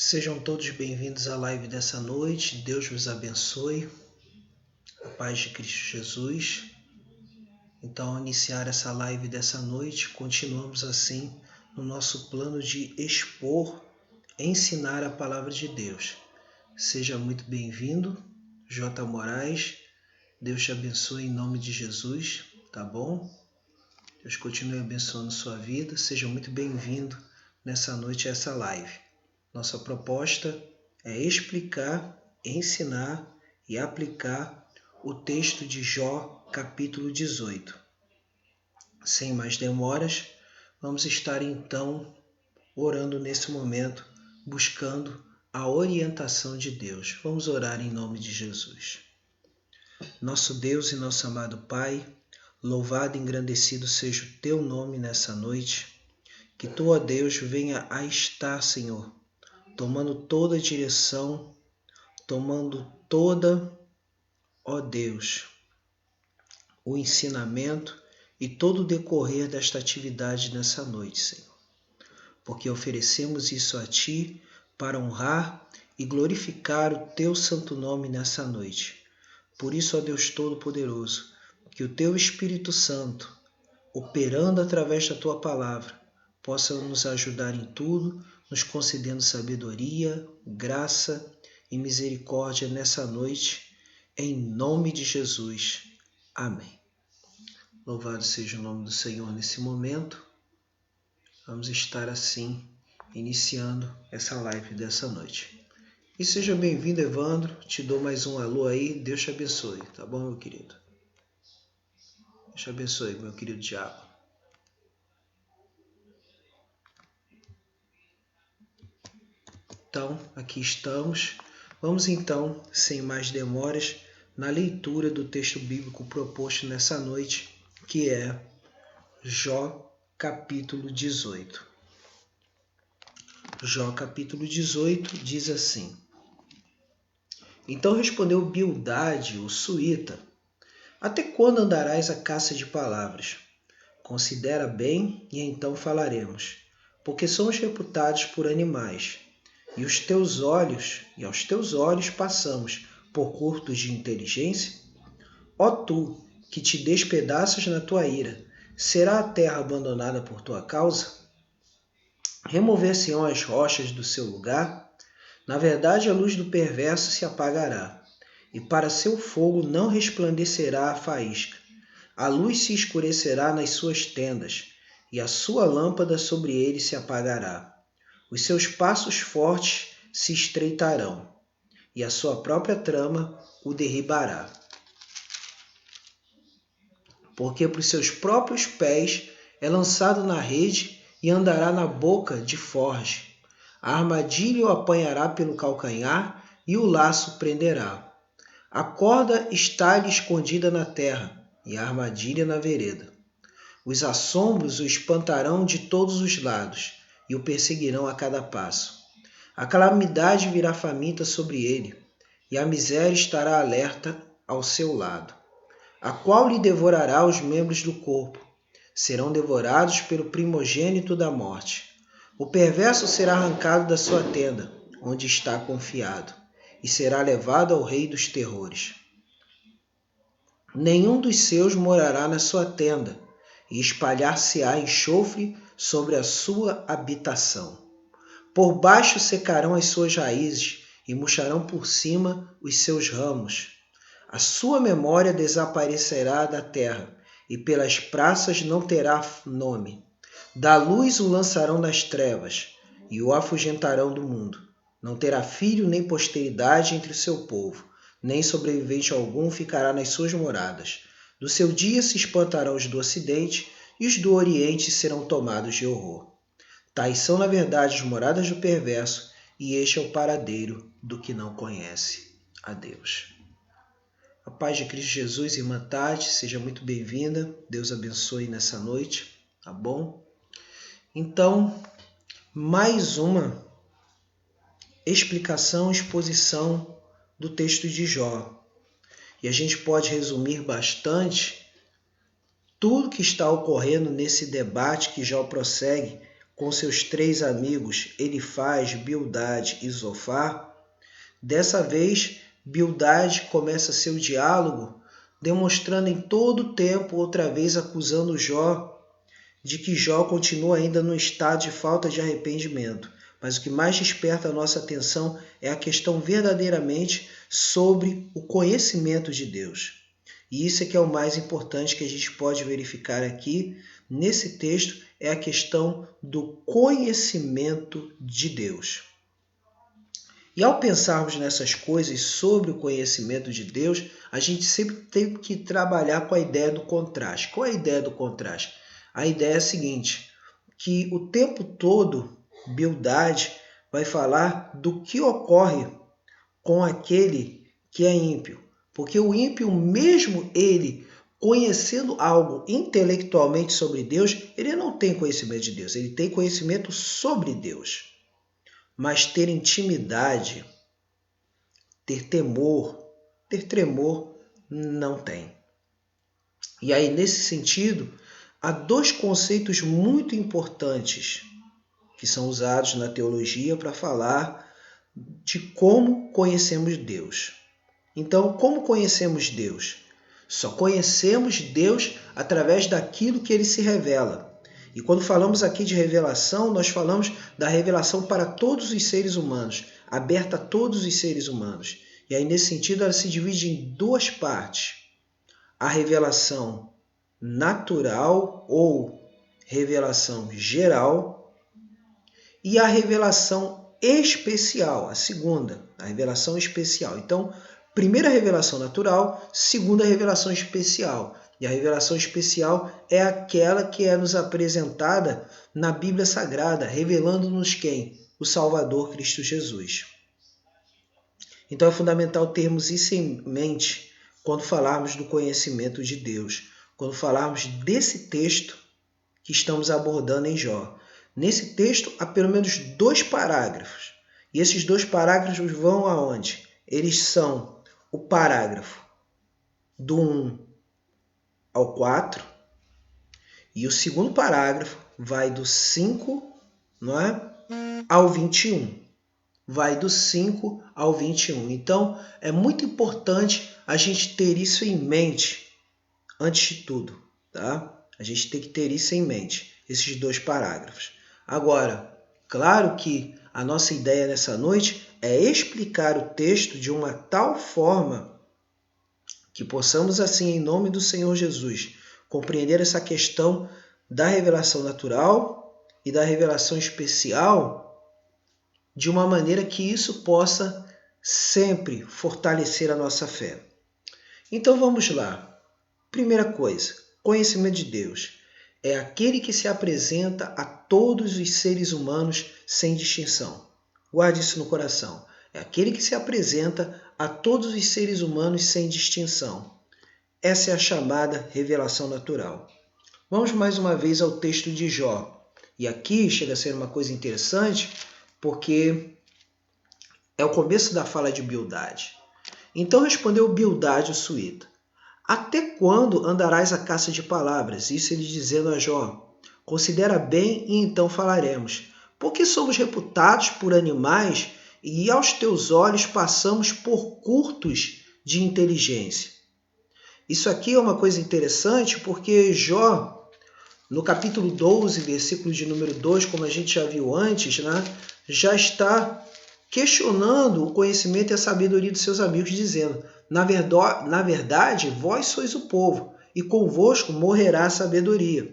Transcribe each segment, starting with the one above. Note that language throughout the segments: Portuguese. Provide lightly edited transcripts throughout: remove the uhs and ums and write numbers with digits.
Sejam todos bem-vindos à live dessa noite. Deus vos abençoe. A paz de Cristo Jesus. Então, ao iniciar essa live dessa noite, continuamos assim no nosso plano de expor, ensinar a palavra de Deus. Seja muito bem-vindo, J. Moraes. Deus te abençoe em nome de Jesus, tá bom? Deus continue abençoando sua vida. Seja muito bem-vindo nessa noite a essa live. Nossa proposta é explicar, ensinar e aplicar o texto de Jó, capítulo 18. Sem mais demoras, vamos estar então orando nesse momento, buscando a orientação de Deus. Vamos orar em nome de Jesus. Nosso Deus e nosso amado Pai, louvado e engrandecido seja o teu nome nessa noite. Que tu, ó Deus, venha a estar, Senhor, tomando toda a direção, tomando toda, ó Deus, o ensinamento e todo o decorrer desta atividade nessa noite, Senhor. Porque oferecemos isso a Ti para honrar e glorificar o Teu santo nome nessa noite. Por isso, ó Deus Todo-Poderoso, que o Teu Espírito Santo, operando através da Tua palavra, possa nos ajudar em tudo, nos concedendo sabedoria, graça e misericórdia nessa noite, em nome de Jesus. Amém. Louvado seja o nome do Senhor nesse momento. Vamos estar assim, iniciando essa live dessa noite. E seja bem-vindo, Evandro. Te dou mais um alô aí. Deus te abençoe, tá bom, meu querido? Deus te abençoe, meu querido diabo. Então, aqui estamos. Vamos então, sem mais demoras, na leitura do texto bíblico proposto nessa noite, que é Jó, capítulo 18. Jó, capítulo 18, diz assim: Então respondeu Bildade, o suíta: Até quando andarás à caça de palavras? Considera bem e então falaremos, porque somos reputados por animais. E aos teus olhos passamos por curtos de inteligência? Ó tu, que te despedaças na tua ira, será a terra abandonada por tua causa? Remover-se-ão as rochas do seu lugar? Na verdade, a luz do perverso se apagará, e para seu fogo não resplandecerá a faísca. A luz se escurecerá nas suas tendas, e a sua lâmpada sobre ele se apagará. Os seus passos fortes se estreitarão, e a sua própria trama o derribará. Porque por seus próprios pés é lançado na rede e andará na boca de forge. A armadilha o apanhará pelo calcanhar e o laço prenderá. A corda está-lhe escondida na terra e a armadilha na vereda. Os assombros o espantarão de todos os lados e o perseguirão a cada passo. A calamidade virá faminta sobre ele, e a miséria estará alerta ao seu lado, a qual lhe devorará os membros do corpo. Serão devorados pelo primogênito da morte. O perverso será arrancado da sua tenda, onde está confiado, e será levado ao rei dos terrores. Nenhum dos seus morará na sua tenda, e espalhar-se-á enxofre sobre a sua habitação. Por baixo secarão as suas raízes e murcharão por cima os seus ramos. A sua memória desaparecerá da terra e pelas praças não terá nome. Da luz o lançarão nas trevas e o afugentarão do mundo. Não terá filho nem posteridade entre o seu povo, nem sobrevivente algum ficará nas suas moradas. Do seu dia se espantarão os do ocidente e os do oriente serão tomados de horror. Tais são, na verdade, as moradas do perverso, e este é o paradeiro do que não conhece a Deus. A paz de Cristo Jesus, irmã Tati, seja muito bem-vinda. Deus abençoe nessa noite, tá bom? Então, mais uma explicação, exposição do texto de Jó. E a gente pode resumir bastante tudo que está ocorrendo nesse debate que Jó prossegue com seus 3 amigos, Elifaz, Bildade e Zofar, dessa vez, Bildade começa seu diálogo, demonstrando em todo o tempo, outra vez acusando Jó, de que Jó continua ainda no estado de falta de arrependimento. Mas o que mais desperta a nossa atenção é a questão verdadeiramente sobre o conhecimento de Deus. E isso é que é o mais importante que a gente pode verificar aqui nesse texto, é a questão do conhecimento de Deus. E ao pensarmos nessas coisas sobre o conhecimento de Deus, a gente sempre tem que trabalhar com a ideia do contraste. Qual é a ideia do contraste? A ideia é a seguinte, que o tempo todo Bildade vai falar do que ocorre com aquele que é ímpio. Porque o ímpio, mesmo ele conhecendo algo intelectualmente sobre Deus, ele não tem conhecimento de Deus, ele tem conhecimento sobre Deus. Mas ter intimidade, ter temor, ter tremor, não tem. E aí, nesse sentido, há 2 conceitos muito importantes que são usados na teologia para falar de como conhecemos Deus. Então, como conhecemos Deus? Só conhecemos Deus através daquilo que Ele se revela. E quando falamos aqui de revelação, nós falamos da revelação para todos os seres humanos, aberta a todos os seres humanos. E aí, nesse sentido, ela se divide em 2 partes. A revelação natural ou revelação geral e a revelação especial, a segunda, a revelação especial. Então, primeira revelação natural, segunda revelação especial. E a revelação especial é aquela que é nos apresentada na Bíblia Sagrada, revelando-nos quem? O Salvador Cristo Jesus. Então é fundamental termos isso em mente quando falarmos do conhecimento de Deus, quando falarmos desse texto que estamos abordando em Jó. Nesse texto há pelo menos 2 parágrafos. E esses 2 parágrafos vão aonde? Eles são o parágrafo do 1 ao 4 e o segundo parágrafo vai do 5, não é? Ao 21. Vai do 5 ao 21. Então, é muito importante a gente ter isso em mente antes de tudo, tá? A gente tem que ter isso em mente, esses 2 parágrafos. Agora, claro que a nossa ideia nessa noite é explicar o texto de uma tal forma que possamos, assim, em nome do Senhor Jesus, compreender essa questão da revelação natural e da revelação especial de uma maneira que isso possa sempre fortalecer a nossa fé. Então vamos lá. Primeira coisa, conhecimento de Deus. É aquele que se apresenta a todos os seres humanos sem distinção. Guarde isso no coração. É aquele que se apresenta a todos os seres humanos sem distinção. Essa é a chamada revelação natural. Vamos mais uma vez ao texto de Jó. E aqui chega a ser uma coisa interessante, porque é o começo da fala de Bildade. Então respondeu Bildade o suíta: até quando andarás à caça de palavras? Isso ele dizendo a Jó. Considera bem e então falaremos. Porque somos reputados por animais e aos teus olhos passamos por curtos de inteligência. Isso aqui é uma coisa interessante porque Jó, no capítulo 12, versículo de número 2, como a gente já viu antes, né, já está questionando o conhecimento e a sabedoria dos seus amigos, dizendo: na verdade, vós sois o povo, e convosco morrerá a sabedoria.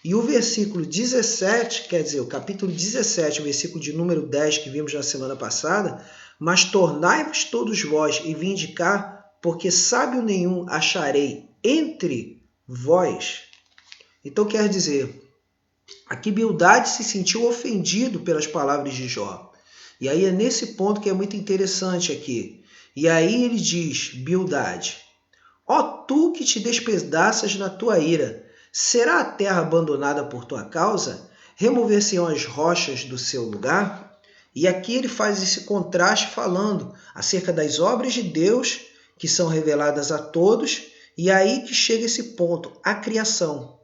E o versículo 17, quer dizer, o capítulo 17, o versículo de número 10, que vimos na semana passada: mas tornai-vos todos vós e vinde cá, porque sábio nenhum acharei entre vós. Então quer dizer, aqui Bildade se sentiu ofendido pelas palavras de Jó. E aí é nesse ponto que é muito interessante aqui. E aí ele diz, Bildade: ó tu que te despedaças na tua ira, será a terra abandonada por tua causa? Remover-se-ão as rochas do seu lugar? E aqui ele faz esse contraste falando acerca das obras de Deus que são reveladas a todos, e aí que chega esse ponto, a criação.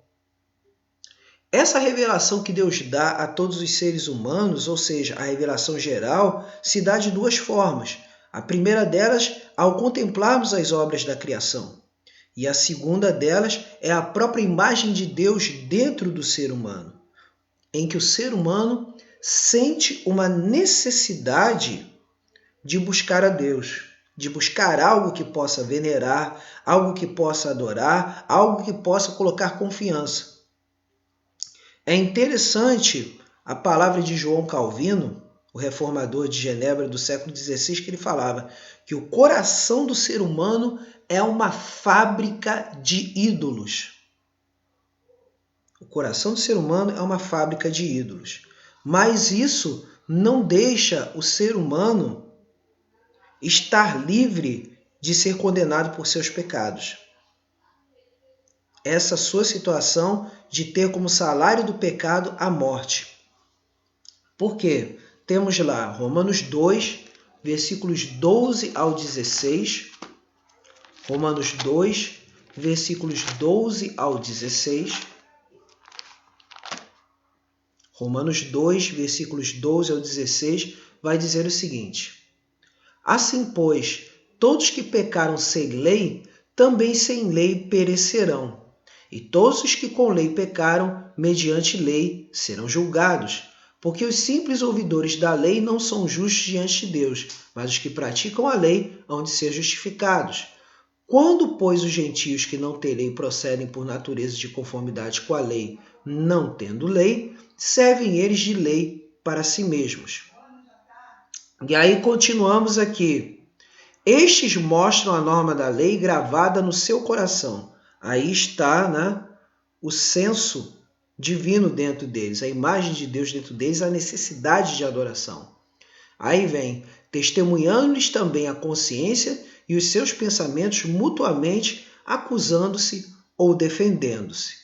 Essa revelação que Deus dá a todos os seres humanos, ou seja, a revelação geral, se dá de duas formas. A primeira delas, ao contemplarmos as obras da criação. E a segunda delas é a própria imagem de Deus dentro do ser humano, em que o ser humano sente uma necessidade de buscar a Deus, de buscar algo que possa venerar, algo que possa adorar, algo que possa colocar confiança. É interessante a palavra de João Calvino, o reformador de Genebra do século XVI, que ele falava que o coração do ser humano é uma fábrica de ídolos. O coração do ser humano é uma fábrica de ídolos. Mas isso não deixa o ser humano estar livre de ser condenado por seus pecados. Essa sua situação de ter como salário do pecado a morte. Por quê? Temos lá Romanos 2, versículos 12 ao 16. Romanos 2, versículos 12 ao 16. Romanos 2, versículos 12 ao 16, vai dizer o seguinte: Assim, pois, todos que pecaram sem lei, também sem lei perecerão. E todos os que com lei pecaram, mediante lei, serão julgados. Porque os simples ouvidores da lei não são justos diante de Deus, mas os que praticam a lei hão de ser justificados. Quando, pois, os gentios que não têm lei procedem por natureza de conformidade com a lei, não tendo lei, servem eles de lei para si mesmos. E aí continuamos aqui. Estes mostram a norma da lei gravada no seu coração. Aí está, né, o senso divino dentro deles, a imagem de Deus dentro deles, a necessidade de adoração. Aí vem, testemunhando-lhes também a consciência e os seus pensamentos mutuamente acusando-se ou defendendo-se.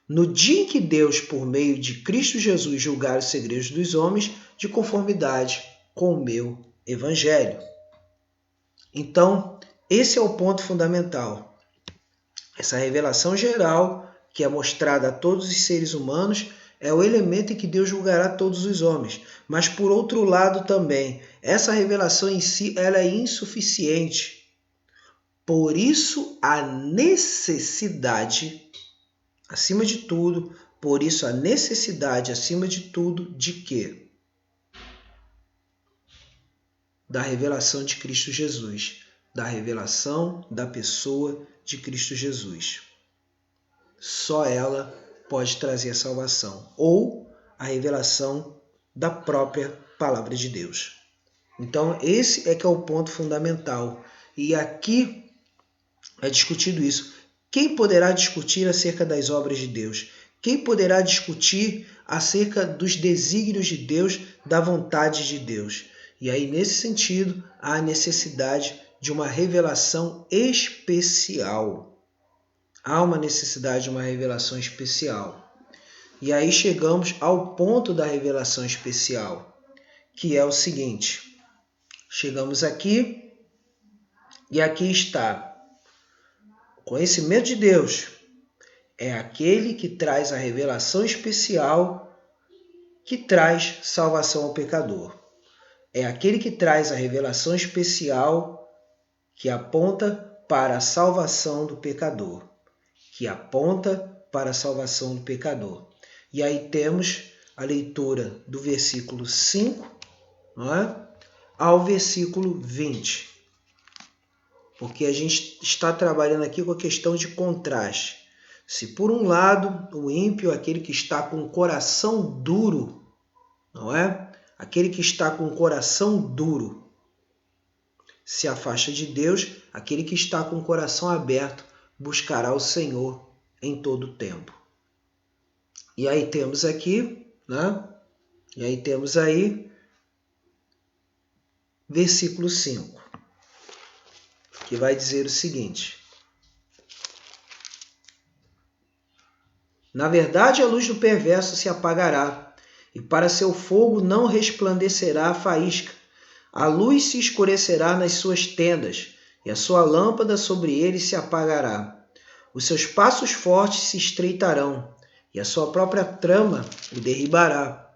No dia em que Deus, por meio de Cristo Jesus, julgar os segredos dos homens de conformidade com o meu evangelho. Então, esse é o ponto fundamental. Essa revelação geral, que é mostrada a todos os seres humanos, é o elemento em que Deus julgará todos os homens. Mas, por outro lado também, essa revelação em si ela é insuficiente. Por isso, a necessidade, acima de tudo, de quê? Da revelação de Cristo Jesus, da revelação da pessoa de Cristo Jesus. Só ela pode trazer a salvação, ou a revelação da própria palavra de Deus. Então, esse é que é o ponto fundamental. E aqui é discutido isso. Quem poderá discutir acerca das obras de Deus? Quem poderá discutir acerca dos desígnios de Deus, da vontade de Deus? E aí, nesse sentido, há a necessidade de uma revelação especial. Há uma necessidade de uma revelação especial. E aí chegamos ao ponto da revelação especial, que é o seguinte. Chegamos aqui e aqui está. O conhecimento de Deus é aquele que traz a revelação especial que traz salvação ao pecador. É aquele que traz a revelação especial que aponta para a salvação do pecador. E aí temos a leitura do versículo 5, não é? Ao versículo 20. Porque a gente está trabalhando aqui com a questão de contraste. Se por um lado o ímpio, aquele que está com o coração duro, não é? Aquele que está com o coração duro se afasta de Deus, aquele que está com o coração aberto buscará o Senhor em todo o tempo. E aí temos aqui, né? E aí temos aí versículo 5, que vai dizer o seguinte: Na verdade, a luz do perverso se apagará, e para seu fogo não resplandecerá a faísca. A luz se escurecerá nas suas tendas, e a sua lâmpada sobre ele se apagará. Os seus passos fortes se estreitarão, e a sua própria trama o derribará.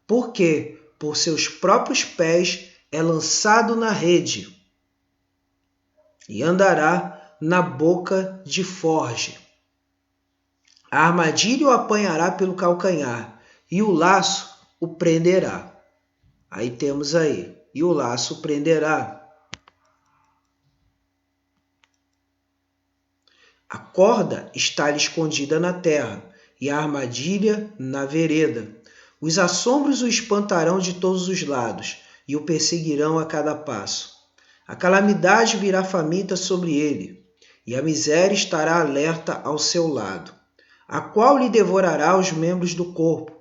Porque por seus próprios pés é lançado na rede e andará na boca de forge. A armadilha o apanhará pelo calcanhar e o laço o prenderá. Aí temos aí, e o laço o prenderá. A corda está-lhe escondida na terra, e a armadilha na vereda. Os assombros o espantarão de todos os lados, e o perseguirão a cada passo. A calamidade virá faminta sobre ele, e a miséria estará alerta ao seu lado, a qual lhe devorará os membros do corpo.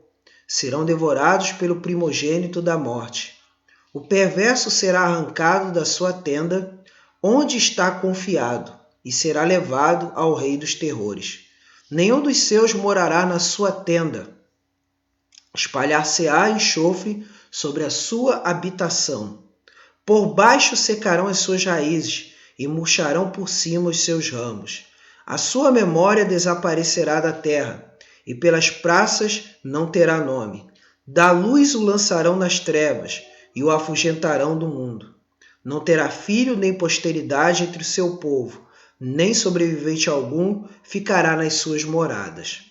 Serão devorados pelo primogênito da morte. O perverso será arrancado da sua tenda, onde está confiado, e será levado ao rei dos terrores. Nenhum dos seus morará na sua tenda. Espalhar-se-á enxofre sobre a sua habitação. Por baixo secarão as suas raízes e murcharão por cima os seus ramos. A sua memória desaparecerá da terra, e pelas praças não terá nome. Da luz o lançarão nas trevas e o afugentarão do mundo. Não terá filho nem posteridade entre o seu povo, nem sobrevivente algum ficará nas suas moradas.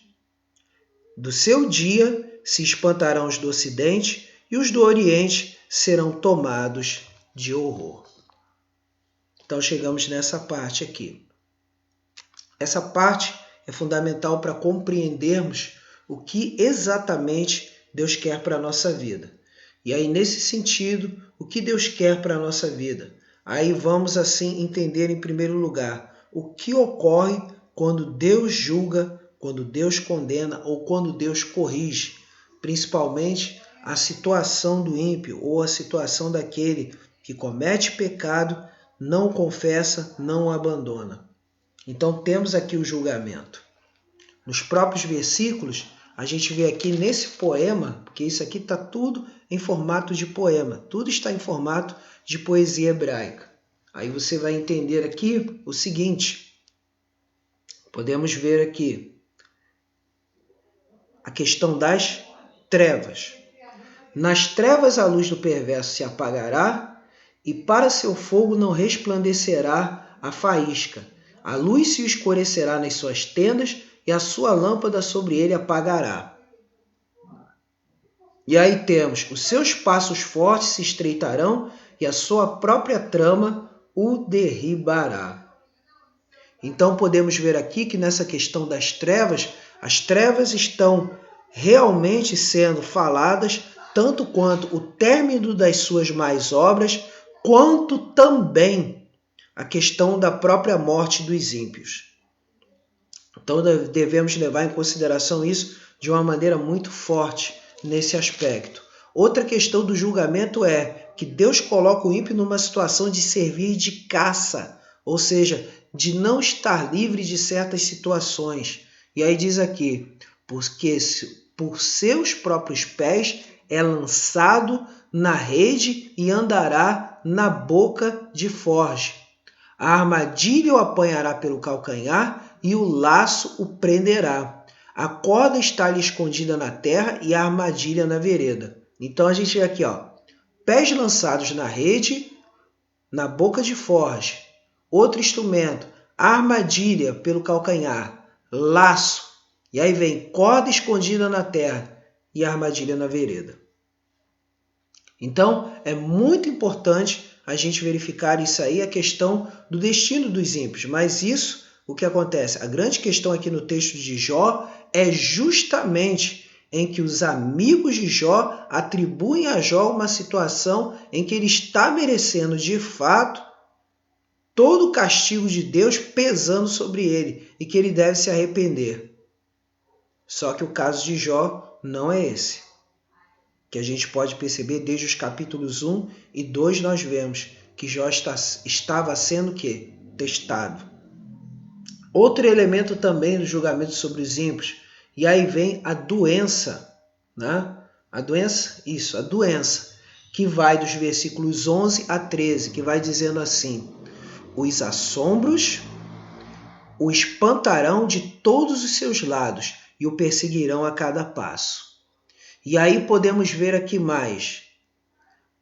Do seu dia se espantarão os do ocidente, e os do oriente serão tomados de horror. Então chegamos nessa parte aqui. Essa parte é fundamental para compreendermos o que exatamente Deus quer para a nossa vida. E aí, nesse sentido, o que Deus quer para a nossa vida? Aí vamos assim entender em primeiro lugar o que ocorre quando Deus julga, quando Deus condena ou quando Deus corrige, principalmente a situação do ímpio ou a situação daquele que comete pecado, não confessa, não abandona. Então temos aqui o julgamento. Nos próprios versículos, a gente vê aqui nesse poema, porque isso aqui está tudo em formato de poema, tudo está em formato de poesia hebraica. Aí você vai entender aqui o seguinte, podemos ver aqui a questão das trevas. Nas trevas a luz do perverso se apagará, e para seu fogo não resplandecerá a faísca. A luz se escurecerá nas suas tendas, e a sua lâmpada sobre ele apagará. E aí temos, os seus passos fortes se estreitarão, e a sua própria trama o derribará. Então podemos ver aqui que nessa questão das trevas, as trevas estão realmente sendo faladas, tanto quanto o término das suas más obras, quanto também a questão da própria morte dos ímpios. Então devemos levar em consideração isso de uma maneira muito forte nesse aspecto. Outra questão do julgamento é que Deus coloca o ímpio numa situação de servir de caça, ou seja, de não estar livre de certas situações. E aí diz aqui, porque por seus próprios pés é lançado na rede e andará na boca de forge. A armadilha o apanhará pelo calcanhar e o laço o prenderá. A corda está-lhe escondida na terra e a armadilha na vereda. Então a gente vê aqui, pés lançados na rede, na boca de forge. Outro instrumento, armadilha pelo calcanhar, laço. E aí vem corda escondida na terra e armadilha na vereda. Então é muito importante a gente verificar isso aí, a questão do destino dos ímpios. Mas isso, o que acontece? A grande questão aqui no texto de Jó é justamente em que os amigos de Jó atribuem a Jó uma situação em que ele está merecendo de fato todo o castigo de Deus pesando sobre ele e que ele deve se arrepender. Só que o caso de Jó não é esse. Que a gente pode perceber desde os capítulos 1 e 2 nós vemos que Jó estava sendo o quê? Testado. Outro elemento também do julgamento sobre os ímpios, e aí vem a doença, né? A doença, que vai dos versículos 11 a 13, que vai dizendo assim: os assombros o espantarão de todos os seus lados, e o perseguirão a cada passo. E aí podemos ver aqui mais.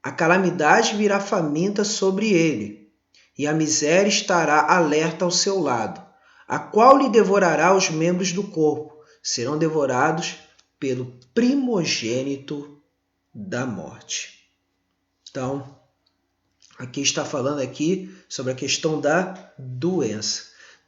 A calamidade virá faminta sobre ele, e a miséria estará alerta ao seu lado, a qual lhe devorará os membros do corpo, serão devorados pelo primogênito da morte. Então, aqui está falando aqui sobre a questão da doença.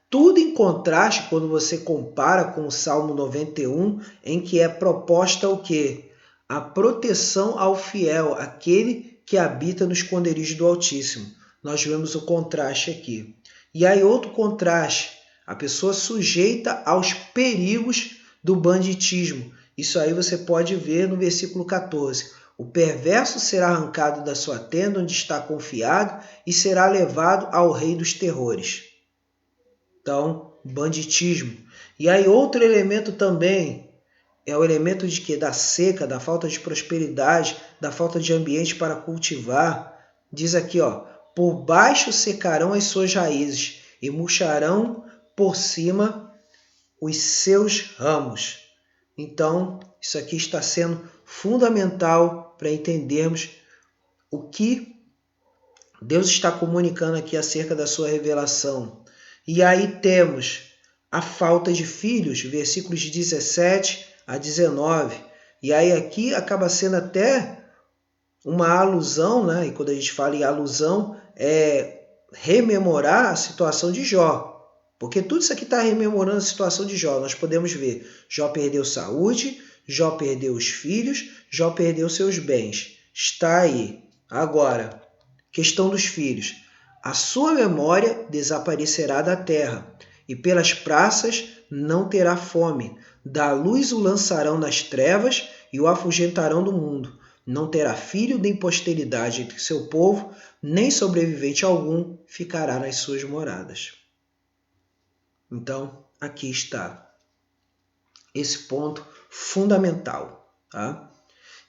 Tudo em contraste quando você compara com o Salmo 91, em que é proposta o quê? A proteção ao fiel, aquele que habita no esconderijo do Altíssimo. Nós vemos o contraste aqui. E aí outro contraste, a pessoa sujeita aos perigos do banditismo. Isso aí você pode ver no versículo 14. O perverso será arrancado da sua tenda onde está confiado e será levado ao rei dos terrores. Então, banditismo. E aí outro elemento também é o elemento de que? Da seca, da falta de prosperidade, da falta de ambiente para cultivar. Diz aqui, por baixo secarão as suas raízes e murcharão por cima os seus ramos. Então, isso aqui está sendo fundamental para entendermos o que Deus está comunicando aqui acerca da sua revelação. E aí temos a falta de filhos, versículos 17 a 19. E aí aqui acaba sendo até uma alusão, né? E quando a gente fala em alusão, é rememorar a situação de Jó. Porque tudo isso aqui está rememorando a situação de Jó. Nós podemos ver, Jó perdeu saúde, Jó perdeu os filhos, Jó perdeu seus bens. Está aí. Agora, questão dos filhos. A sua memória desaparecerá da terra, e pelas praças não terá fome. Da luz o lançarão nas trevas e o afugentarão do mundo. Não terá filho nem posteridade entre seu povo, nem sobrevivente algum ficará nas suas moradas. Então, aqui está esse ponto fundamental. Tá?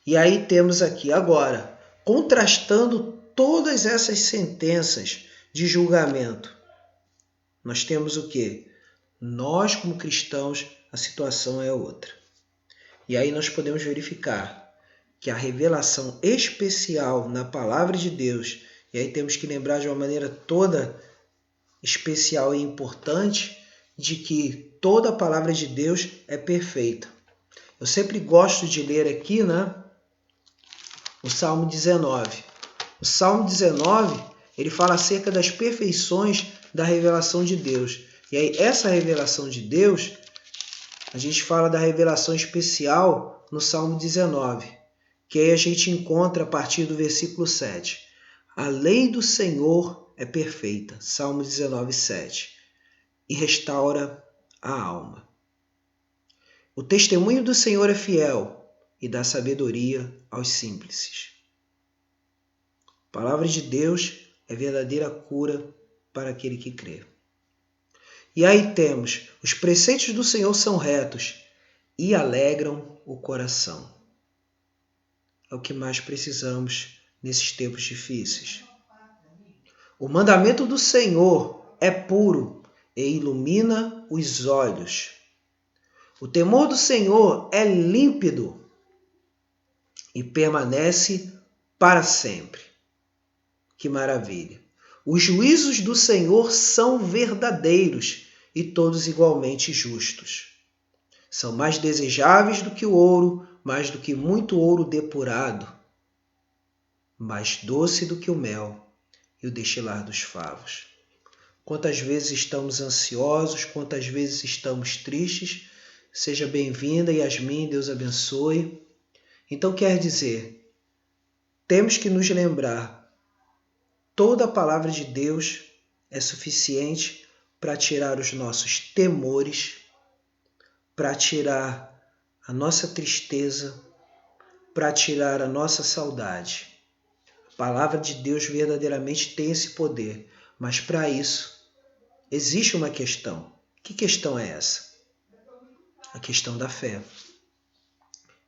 E aí temos aqui agora, contrastando todas essas sentenças de julgamento, nós temos o quê? Nós, como cristãos, a situação é outra. E aí nós podemos verificar que a revelação especial na palavra de Deus, e aí temos que lembrar de uma maneira toda especial e importante, de que toda a palavra de Deus é perfeita. Eu sempre gosto de ler aqui, né, o Salmo 19. O Salmo 19, ele fala acerca das perfeições da revelação de Deus. E aí, essa revelação de Deus, a gente fala da revelação especial no Salmo 19, que aí a gente encontra a partir do versículo 7. A lei do Senhor é perfeita, Salmo 19, 7, e restaura a alma. O testemunho do Senhor é fiel e dá sabedoria aos simples. A palavra de Deus é verdadeira cura para aquele que crê. E aí temos, os preceitos do Senhor são retos e alegram o coração. É o que mais precisamos nesses tempos difíceis. O mandamento do Senhor é puro e ilumina os olhos. O temor do Senhor é límpido e permanece para sempre. Que maravilha! Os juízos do Senhor são verdadeiros e todos igualmente justos. São mais desejáveis do que o ouro, mais do que muito ouro depurado, mais doce do que o mel e o destilar dos favos. Quantas vezes estamos ansiosos, quantas vezes estamos tristes. Seja bem-vinda, Yasmin, Deus abençoe. Então quer dizer, temos que nos lembrar, toda a palavra de Deus é suficiente para tirar os nossos temores, para tirar a nossa tristeza, para tirar a nossa saudade. A palavra de Deus verdadeiramente tem esse poder, mas para isso existe uma questão. Que questão é essa? A questão da fé.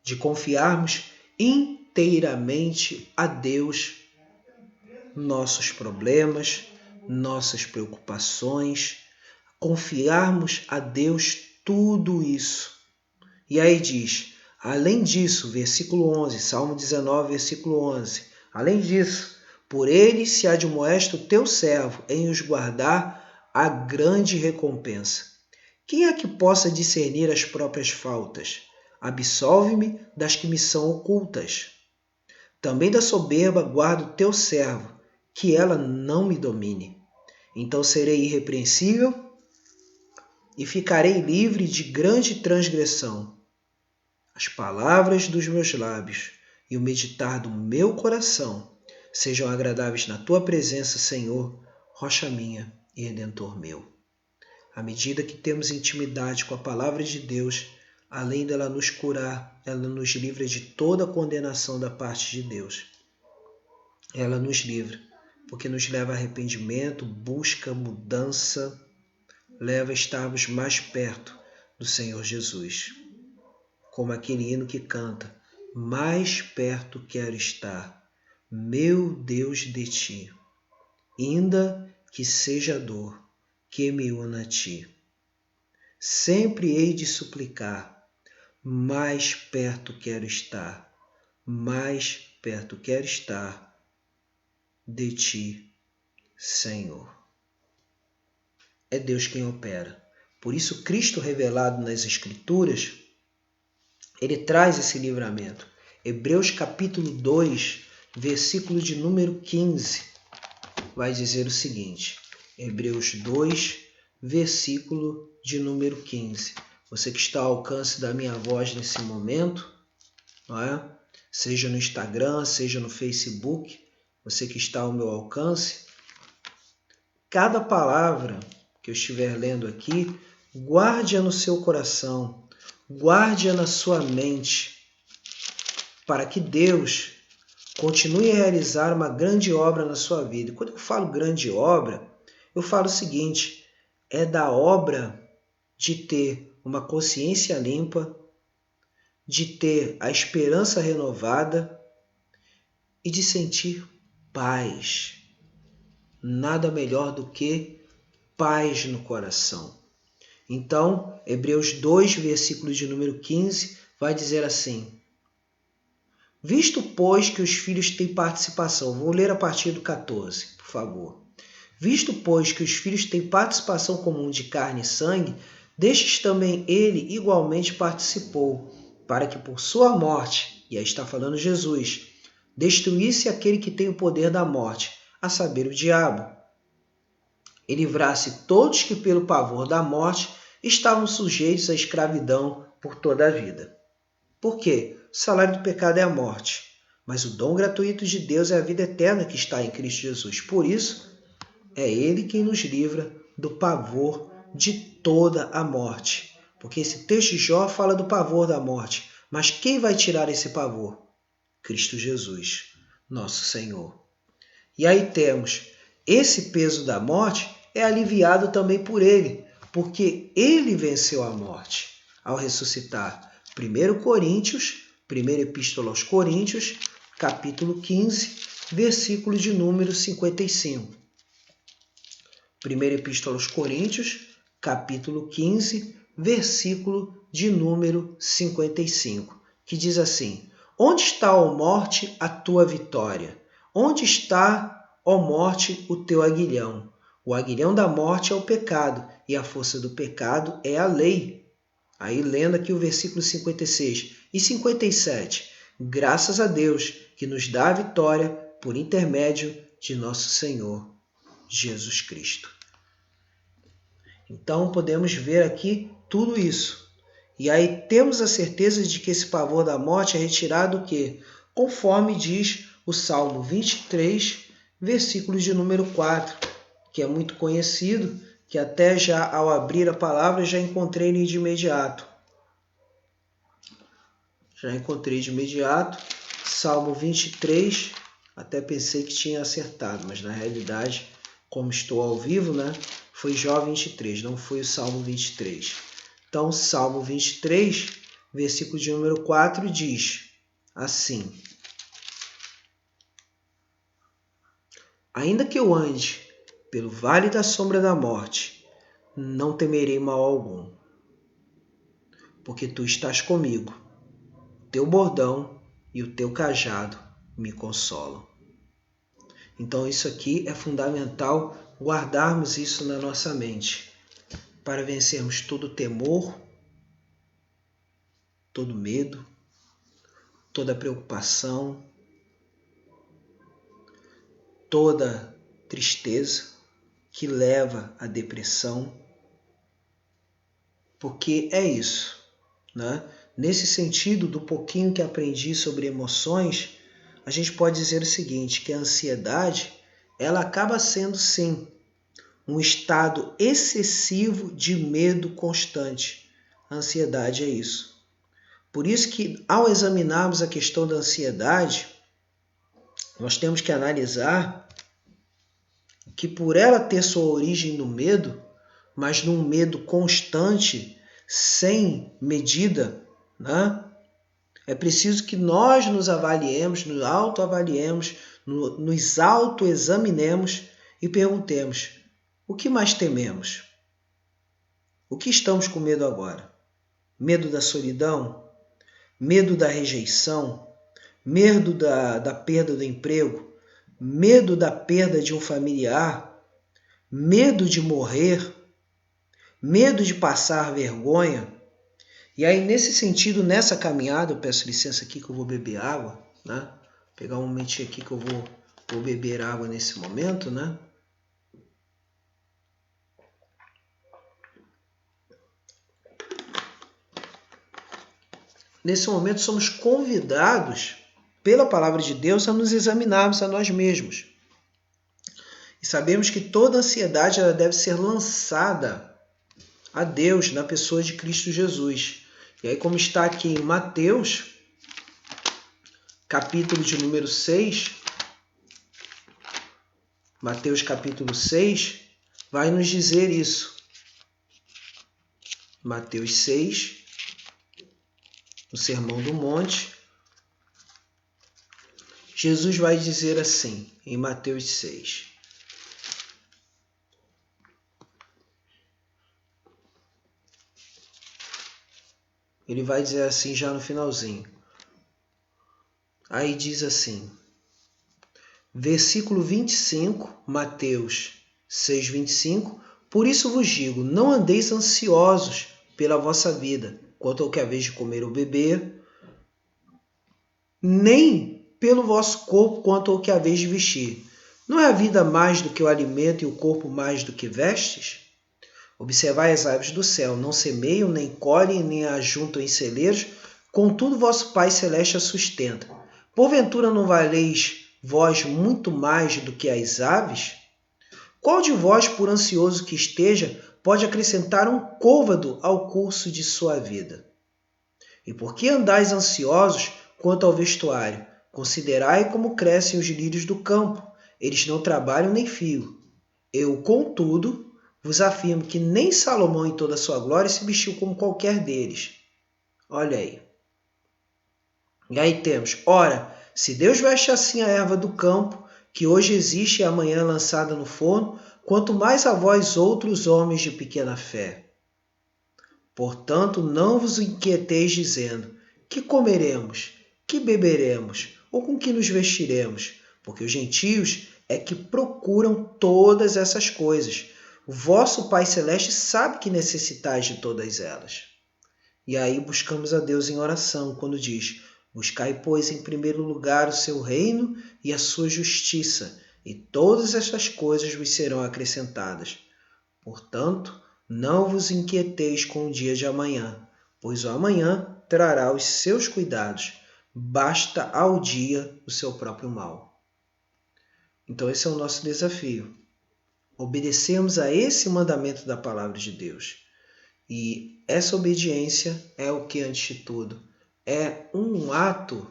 De confiarmos inteiramente a Deus nossos problemas, nossas preocupações, confiarmos a Deus tudo isso. E aí diz, além disso, versículo 11, Salmo 19, versículo 11, além disso, por ele se admoesta o teu servo em os guardar a grande recompensa. Quem é que possa discernir as próprias faltas? Absolve-me das que me são ocultas. Também da soberba guarda o teu servo, que ela não me domine. Então serei irrepreensível e ficarei livre de grande transgressão. As palavras dos meus lábios e o meditar do meu coração sejam agradáveis na tua presença, Senhor, rocha minha e redentor meu. À medida que temos intimidade com a palavra de Deus, além dela nos curar, ela nos livra de toda condenação da parte de Deus. Ela nos livra, porque nos leva a arrependimento, busca, mudança, leva a estarmos mais perto do Senhor Jesus. Como aquele hino que canta, mais perto quero estar, meu Deus, de ti, ainda que seja dor que me una a ti. Sempre hei de suplicar, mais perto quero estar, mais perto quero estar de ti, Senhor. É Deus quem opera. Por isso, Cristo revelado nas Escrituras, ele traz esse livramento. Hebreus capítulo 2, versículo de número 15, vai dizer o seguinte. Hebreus 2, versículo de número 15. Você que está ao alcance da minha voz nesse momento, não é? Seja no Instagram, seja no Facebook, você que está ao meu alcance, cada palavra que eu estiver lendo aqui, guarde-a no seu coração, guarde-a na sua mente, para que Deus continue a realizar uma grande obra na sua vida. E quando eu falo grande obra, eu falo o seguinte, é da obra de ter uma consciência limpa, de ter a esperança renovada e de sentir paz. Nada melhor do que paz no coração. Então, Hebreus 2, versículo de número 15, vai dizer assim, visto, pois, que os filhos têm participação, vou ler a partir do 14, por favor. Visto, pois, que os filhos têm participação comum de carne e sangue, destes também ele igualmente participou, para que por sua morte, e aí está falando Jesus, destruísse aquele que tem o poder da morte, a saber, o diabo, e livrasse todos que pelo pavor da morte estavam sujeitos à escravidão por toda a vida. Por quê? O salário do pecado é a morte, mas o dom gratuito de Deus é a vida eterna que está em Cristo Jesus. Por isso, é Ele quem nos livra do pavor de toda a morte. Porque esse texto de Jó fala do pavor da morte. Mas quem vai tirar esse pavor? Cristo Jesus, nosso Senhor. E aí temos, esse peso da morte é aliviado também por Ele, porque Ele venceu a morte ao ressuscitar. 1 Coríntios, primeira epístola aos Coríntios, capítulo 15, versículo de número 55. Primeira epístola aos Coríntios, capítulo 15, versículo de número 55, que diz assim, onde está, ó morte, a tua vitória? Onde está, ó morte, o teu aguilhão? O aguilhão da morte é o pecado, e a força do pecado é a lei. Aí lendo aqui o versículo 56 e 57, graças a Deus que nos dá a vitória por intermédio de nosso Senhor Jesus Cristo. Então podemos ver aqui tudo isso. E aí temos a certeza de que esse pavor da morte é retirado o quê? Conforme diz o Salmo 23, versículo de número 4, que é muito conhecido, que até já ao abrir a palavra já encontrei ele de imediato. Salmo 23, até pensei que tinha acertado, mas na realidade, como estou ao vivo, né, foi Jó 23, não foi o Salmo 23. Então, Salmo 23, versículo de número 4, diz assim, ainda que eu ande pelo vale da sombra da morte, não temerei mal algum, porque tu estás comigo. Teu bordão e o teu cajado me consolam. Então isso aqui é fundamental guardarmos isso na nossa mente, para vencermos todo temor, todo medo, toda preocupação, toda tristeza que leva à depressão, porque é isso, né? Nesse sentido, do pouquinho que aprendi sobre emoções, a gente pode dizer o seguinte, que a ansiedade, ela acaba sendo sim um estado excessivo de medo constante. A ansiedade é isso. Por isso que, ao examinarmos a questão da ansiedade, nós temos que analisar que por ela ter sua origem no medo, mas num medo constante, sem medida, né? É preciso que nós nos avaliemos, nos autoavaliemos, nos autoexaminemos e perguntemos: o que mais tememos? O que estamos com medo agora? Medo da solidão? Medo da rejeição? Medo da perda do emprego? Medo da perda de um familiar? Medo de morrer? Medo de passar vergonha? E aí, nesse sentido, nessa caminhada, eu peço licença aqui que eu vou beber água, né? Vou pegar um momentinho aqui que eu vou beber água nesse momento, né? Nesse momento, somos convidados pela palavra de Deus a nos examinarmos a nós mesmos. E sabemos que toda ansiedade ela deve ser lançada a Deus na pessoa de Cristo Jesus. E aí, como está aqui em Mateus, capítulo de número 6, Mateus capítulo 6, vai nos dizer isso. Mateus 6, no Sermão do Monte, Jesus vai dizer assim, em Mateus 6. Ele vai dizer assim já no finalzinho. Aí diz assim, versículo 25, Mateus 6, 25. Por isso vos digo, não andeis ansiosos pela vossa vida, quanto ao que haveis de comer ou beber, nem pelo vosso corpo quanto ao que haveis de vestir. Não é a vida mais do que o alimento e o corpo mais do que vestes? Observai as aves do céu, não semeiam, nem colhem, nem ajuntam em celeiros, contudo vosso Pai Celeste a sustenta. Porventura não valeis vós muito mais do que as aves? Qual de vós, por ansioso que esteja, pode acrescentar um côvado ao curso de sua vida? E por que andais ansiosos quanto ao vestuário? Considerai como crescem os lírios do campo, eles não trabalham nem fiam. Eu, contudo, vos afirmo que nem Salomão em toda a sua glória se vestiu como qualquer deles. Olha aí. E aí temos, ora, se Deus veste assim a erva do campo, que hoje existe e amanhã lançada no forno, quanto mais a vós outros homens de pequena fé. Portanto, não vos inquieteis dizendo, que comeremos, que beberemos, ou com que nos vestiremos, porque os gentios é que procuram todas essas coisas. O vosso Pai Celeste sabe que necessitais de todas elas. E aí buscamos a Deus em oração, quando diz, buscai, pois, em primeiro lugar o seu reino e a sua justiça, e todas estas coisas vos serão acrescentadas. Portanto, não vos inquieteis com o dia de amanhã, pois o amanhã trará os seus cuidados. Basta ao dia o seu próprio mal. Então esse é o nosso desafio. Obedecermos a esse mandamento da palavra de Deus. E essa obediência é o que, antes de tudo, é um ato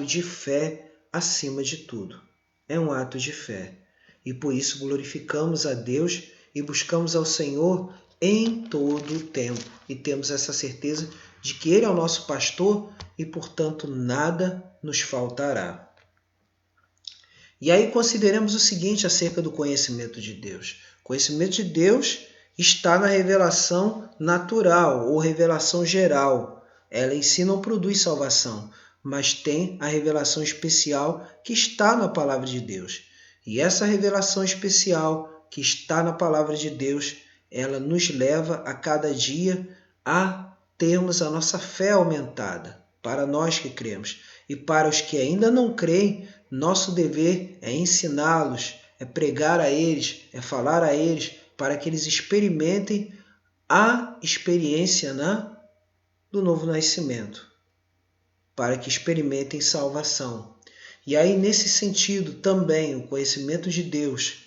de fé acima de tudo. É um ato de fé. E por isso glorificamos a Deus e buscamos ao Senhor em todo o tempo. E temos essa certeza de que Ele é o nosso pastor e, portanto, nada nos faltará. E aí consideremos o seguinte acerca do conhecimento de Deus. O conhecimento de Deus está na revelação natural ou revelação geral. Ela em si não produz salvação, mas tem a revelação especial que está na palavra de Deus. E essa revelação especial que está na palavra de Deus, ela nos leva a cada dia a termos a nossa fé aumentada, para nós que cremos. E para os que ainda não creem, nosso dever é ensiná-los, é pregar a eles, é falar a eles, para que eles experimentem a experiência do novo nascimento, para que experimentem salvação. E aí, nesse sentido, também o conhecimento de Deus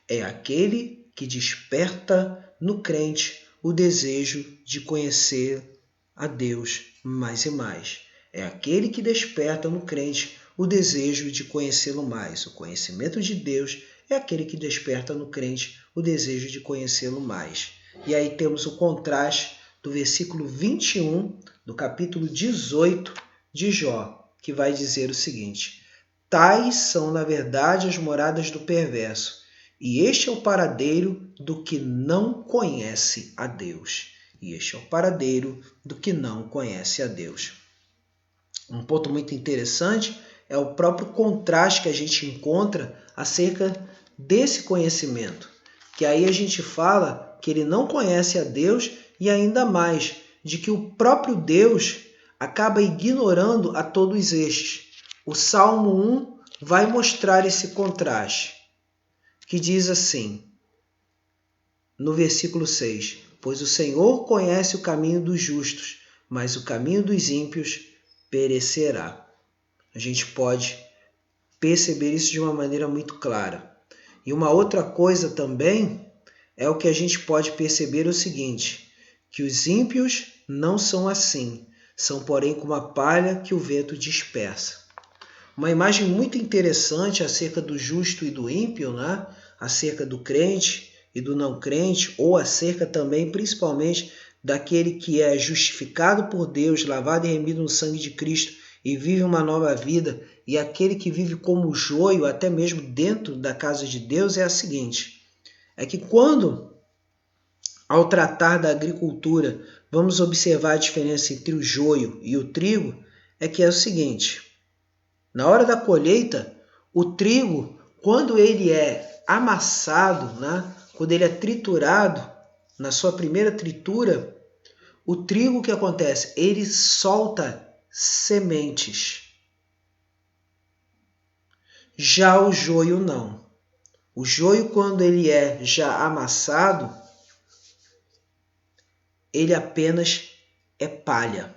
é aquele que desperta no crente o desejo de conhecer a Deus mais e mais. É aquele que desperta no crente o desejo de conhecê-lo mais. O conhecimento de Deus é aquele que desperta no crente o desejo de conhecê-lo mais. E aí temos o contraste do versículo 21 do capítulo 18 de Jó, que vai dizer o seguinte: tais são, na verdade, as moradas do perverso, e este é o paradeiro do que não conhece a Deus. E este é o paradeiro do que não conhece a Deus. Um ponto muito interessante é o próprio contraste que a gente encontra acerca desse conhecimento. Que aí a gente fala que ele não conhece a Deus e ainda mais, de que o próprio Deus acaba ignorando a todos estes. O Salmo 1 vai mostrar esse contraste, que diz assim, no versículo 6, pois o Senhor conhece o caminho dos justos, mas o caminho dos ímpios perecerá. A gente pode perceber isso de uma maneira muito clara. E uma outra coisa também é o que a gente pode perceber o seguinte, que os ímpios não são assim, são porém como a palha que o vento dispersa. Uma imagem muito interessante acerca do justo e do ímpio, acerca do crente e do não crente, ou acerca também, principalmente, daquele que é justificado por Deus, lavado e remido no sangue de Cristo e vive uma nova vida, e aquele que vive como joio, até mesmo dentro da casa de Deus, é a seguinte, é que quando, ao tratar da agricultura, vamos observar a diferença entre o joio e o trigo, é que é o seguinte, na hora da colheita, o trigo, quando ele é amassado, quando ele é triturado, na sua primeira tritura, o trigo, o que acontece? Ele solta sementes. Já o joio não. O joio, quando ele é já amassado, ele apenas é palha.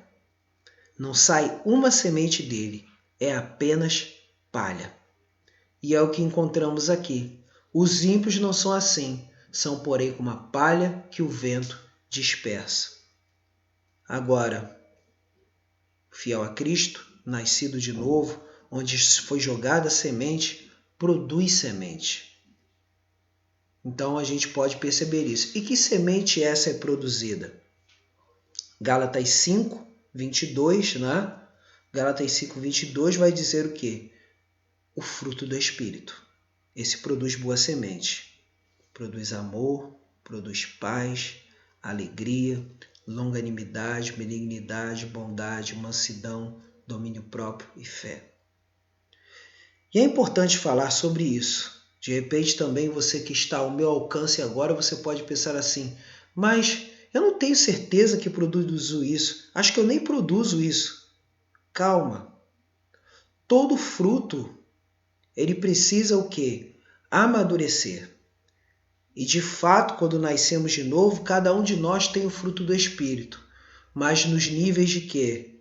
Não sai uma semente dele, é apenas palha. E é o que encontramos aqui. Os ímpios não são assim, são porém como a palha que o vento dispersa. Agora, fiel a Cristo, nascido de novo, onde foi jogada a semente, produz semente. Então a gente pode perceber isso. E que semente essa é produzida? Gálatas 5, 22, Gálatas 5, 22 vai dizer o quê? O fruto do Espírito. Esse produz boa semente. Produz amor, produz paz, alegria, longanimidade, benignidade, bondade, mansidão, domínio próprio e fé. E é importante falar sobre isso. De repente também você que está ao meu alcance agora, você pode pensar assim, mas eu não tenho certeza que produzo isso. Acho que eu nem produzo isso. Calma. Todo fruto, ele precisa o quê? Amadurecer. E de fato, quando nascemos de novo, cada um de nós tem o fruto do Espírito. Mas nos níveis de quê?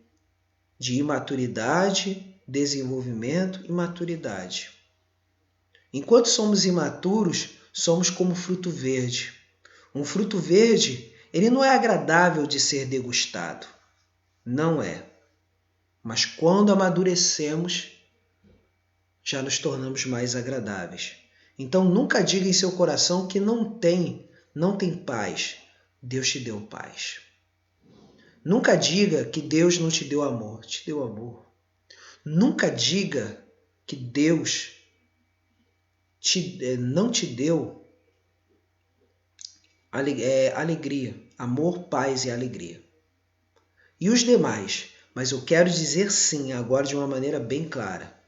De imaturidade, desenvolvimento e maturidade. Enquanto somos imaturos, somos como fruto verde. Um fruto verde, ele não é agradável de ser degustado. Não é. Mas quando amadurecemos, já nos tornamos mais agradáveis. Então nunca diga em seu coração que não tem paz. Deus te deu paz. Nunca diga que Deus não te deu amor. Te deu amor. Nunca diga que Deus não te deu alegria, amor, paz e alegria. E os demais, mas eu quero dizer sim, agora de uma maneira bem clara.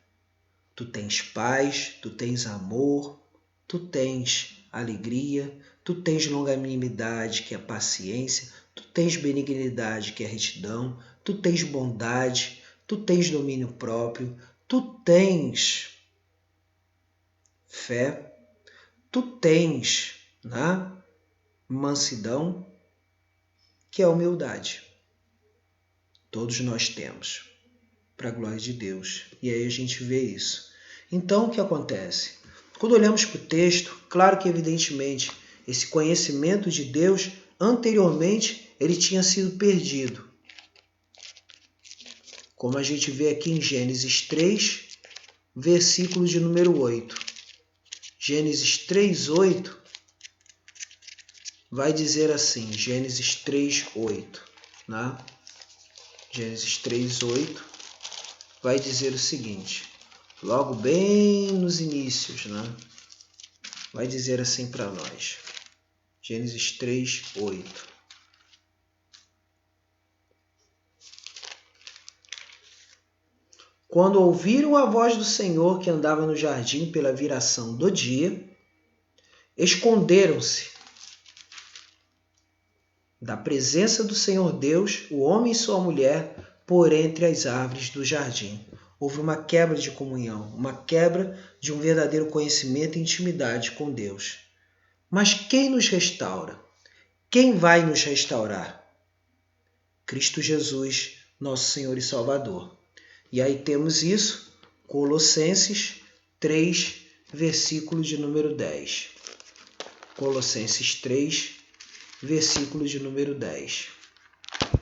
Tu tens paz, tu tens amor, tu tens alegria, tu tens longanimidade, que é paciência, tu tens benignidade, que é retidão, tu tens bondade, tu tens domínio próprio, tu tens fé, tu tens, né, mansidão, que é humildade. Todos nós temos, para a glória de Deus. E aí a gente vê isso. Então, o que acontece? Quando olhamos para o texto, claro que, evidentemente, esse conhecimento de Deus, anteriormente, ele tinha sido perdido. Como a gente vê aqui em Gênesis 3, versículo de número 8. Gênesis 3, 8, vai dizer assim, Gênesis 3, 8, né? Gênesis 3, 8, vai dizer o seguinte, logo bem nos inícios, né? Vai dizer assim para nós. Gênesis 3, 8. Quando ouviram a voz do Senhor que andava no jardim pela viração do dia, esconderam-se da presença do Senhor Deus, o homem e sua mulher, por entre as árvores do jardim. Houve uma quebra de comunhão, uma quebra de um verdadeiro conhecimento e intimidade com Deus. Mas quem nos restaura? Quem vai nos restaurar? Cristo Jesus, nosso Senhor e Salvador. E aí temos isso, Colossenses 3, versículo de número 10. Colossenses 3, versículo de número 10.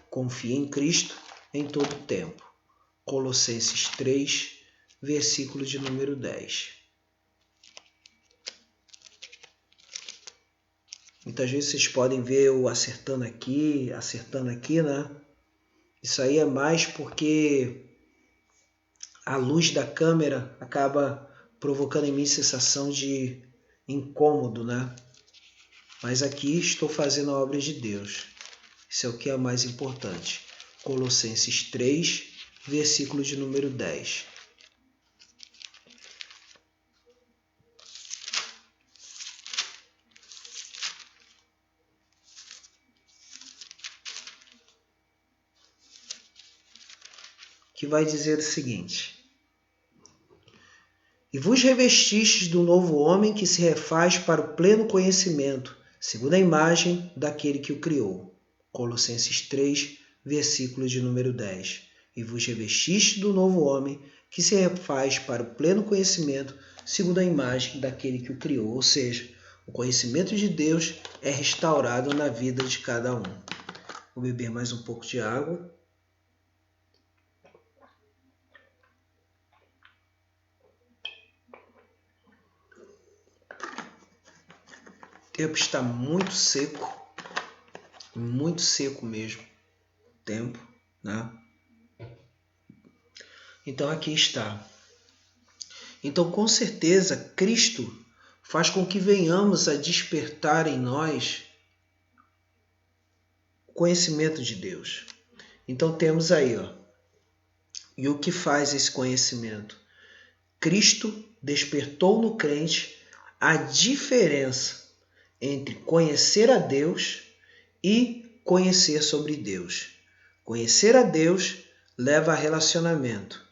Confie em Cristo em todo o tempo. Colossenses 3, versículo de número 10. Muitas vezes vocês podem ver eu acertando aqui, né? Isso aí é mais porque a luz da câmera acaba provocando em mim sensação de incômodo, né? Mas aqui estou fazendo a obra de Deus. Isso é o que é mais importante. Colossenses 3, versículo de número 10. Que vai dizer o seguinte: E vos revestistes do novo homem que se refaz para o pleno conhecimento, segundo a imagem daquele que o criou. Colossenses 3, versículo de número 10. E vos revestistes do novo homem que se refaz para o pleno conhecimento, segundo a imagem daquele que o criou. Ou seja, o conhecimento de Deus é restaurado na vida de cada um. Vou beber mais um pouco de água. O tempo está muito seco mesmo, o tempo, né? Então aqui está. Então com certeza Cristo faz com que venhamos a despertar em nós o conhecimento de Deus. Então temos aí, ó. E o que faz esse conhecimento? Cristo despertou no crente a diferença entre conhecer a Deus e conhecer sobre Deus. Conhecer a Deus leva a relacionamento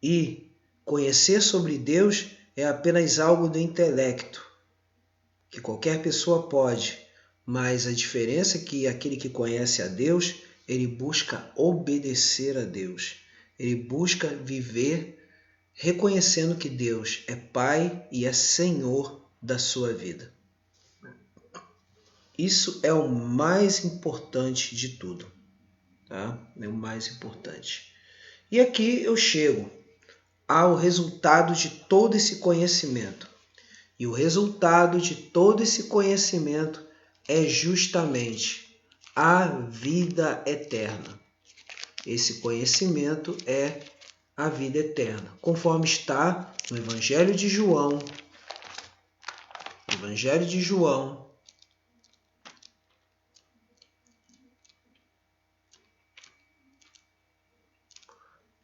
e conhecer sobre Deus é apenas algo do intelecto, que qualquer pessoa pode, mas a diferença é que aquele que conhece a Deus, ele busca obedecer a Deus, ele busca viver reconhecendo que Deus é Pai e é Senhor da sua vida. Isso é o mais importante de tudo, tá? É o mais importante. E aqui eu chego ao resultado de todo esse conhecimento. E o resultado de todo esse conhecimento é justamente a vida eterna. Esse conhecimento é a vida eterna, conforme está no Evangelho de João. Evangelho de João,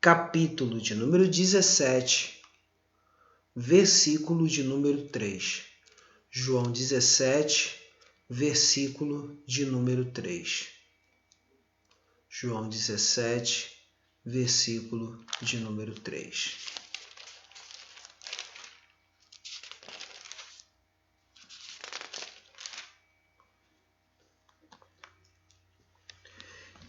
capítulo de número 17, versículo de número 3. João 17, versículo de número 3. João 17, versículo de número 3.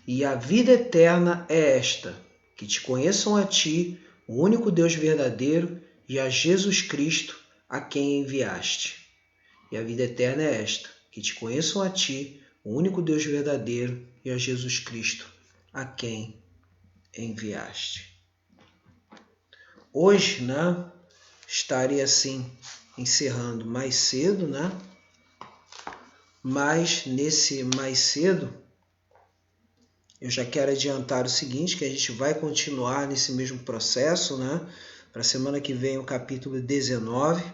E a vida eterna é esta, que te conheçam a ti, o único Deus verdadeiro, e a Jesus Cristo, a quem enviaste. E a vida eterna é esta, que te conheçam a ti, o único Deus verdadeiro, e a Jesus Cristo, a quem enviaste. Hoje, estaria assim, encerrando mais cedo, Mas nesse mais cedo, eu já quero adiantar o seguinte, que a gente vai continuar nesse mesmo processo, Para a semana que vem o capítulo 19,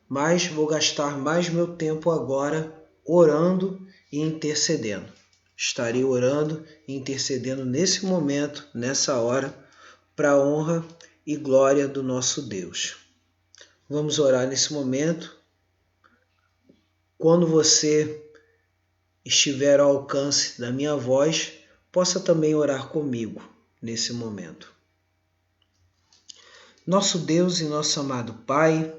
mas vou gastar mais meu tempo agora orando e intercedendo. Estarei orando e intercedendo nesse momento, nessa hora, para a honra e glória do nosso Deus. Vamos orar nesse momento. Quando você estiver ao alcance da minha voz, possa também orar comigo nesse momento. Nosso Deus e nosso amado Pai,